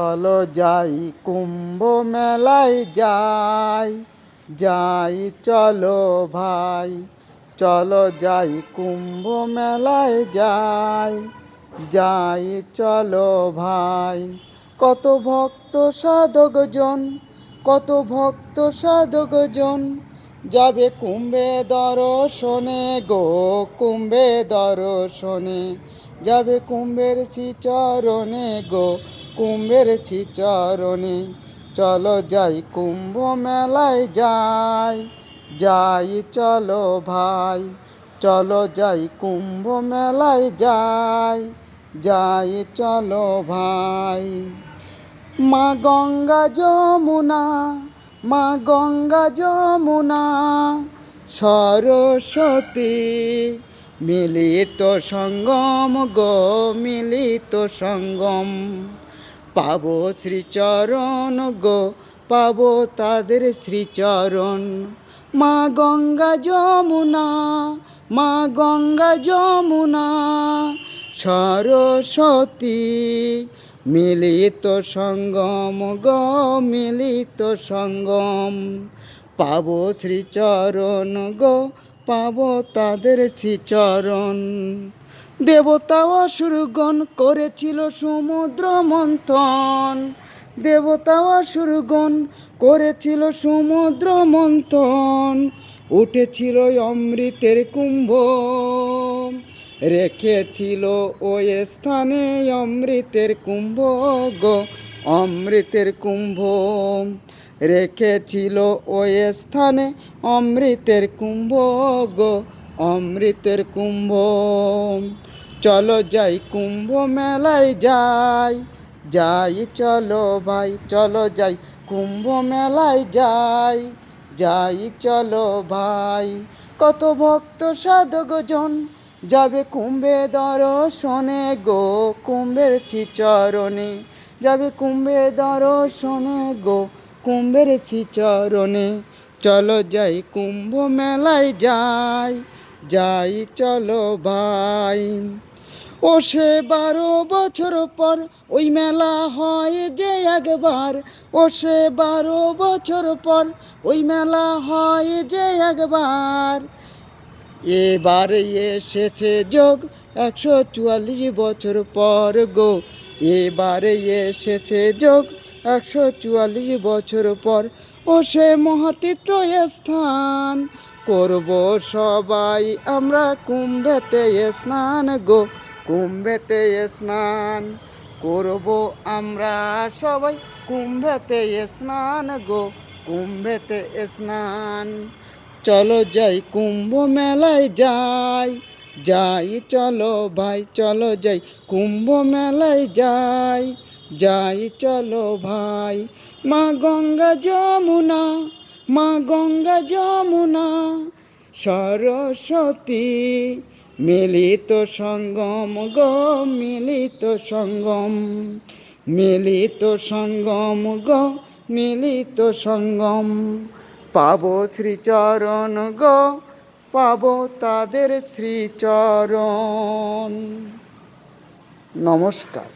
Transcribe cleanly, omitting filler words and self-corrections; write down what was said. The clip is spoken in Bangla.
চলো যাই কুম্ভ মেলায় যাই যাই চলো ভাই, চলো যাই কুম্ভ মেলায় যাই যাই চলো ভাই। কত ভক্ত সাধকজন, কত ভক্ত সাধকজন যাবে কুম্ভে দর্শনে গো, কুম্ভে দর্শনে যাবে কুম্ভের শ্রীচরণে গো, কুম্ভের শ্রীচরণে। চলো যাই কুম্ভ মেলায় যাই যাই চলো ভাই, চলো যাই কুম্ভ মেলায় যাই যাই চলো ভাই। মা গঙ্গা যমুনা, মা গঙ্গা যমুনা সরস্বতী মিলিত সঙ্গম গো, মিলিত সঙ্গম। পাবো শ্রীচরণ গো, পাবো তাদের শ্রীচরণ। মা গঙ্গা যমুনা, মা গঙ্গা যমুনা সরস্বতী মিলিত সঙ্গম গো, মিলিত সঙ্গম। পাবো শ্রীচরণ গো, পাবো তাদের শ্রীচরণ। দেবতা অসুরগণ করেছিল সমুদ্র মন্থন, দেবতা অসুরগণ করেছিল সমুদ্র মন্থন। উঠেছিল অমৃতের কুম্ভ, রেখেছিল ওই স্থানে অমৃতের কুম্ভ গো, অমৃতের কুম্ভ রেখেছিল ওই স্থানে অমৃতের কুম্ভ গো, অমৃতের কুম্ভ। চলো যাই কুম্ভ মেলায় যাই যাই চলো ভাই, চলো যাই কুম্ভ মেলায় যাই যাই চলো ভাই। কত ভক্ত সাধকজন যাবে কুম্ভে দর্শনে গো, কুম্ভের শ্রীচরণে যাবে কুম্ভে দর্শনে গো, কুম্ভের শ্রীচরণে। চলো যাই কুম্ভ মেলায় যাই যাই চলো ভাই। ও সে 12 বছর পর ওই মেলা হয় যে একবার, ও সে 12 বছর পর ওই মেলা হয় যে একবার। এবারে এসেছে যোগ 144 বছর পর গো, এবারে এসেছে যোগ 144 বছর পর। ও সে মহাতীর্থ স্থান করব সবাই আমরা কুম্ভেতে স্নান গো, কুম্ভেতে স্নান করব আমরা সবাই কুম্ভেতে স্নান গো, কুম্ভেতে স্নান। চলো যাই কুম্ভ মেলায় যাই যাই চলো ভাই, চলো যাই কুম্ভ মেলায় যাই যাই চলো ভাই। মা গঙ্গা যমুনা, মা গঙ্গা যমুনা সরস্বতী মিলিত সঙ্গম গো, মিলিত সঙ্গম, মিলিত সঙ্গম গো, মিলিত সঙ্গম। পাবো শ্রীচরণ গো, পাবো তাদের শ্রীচরণ। নমস্কার।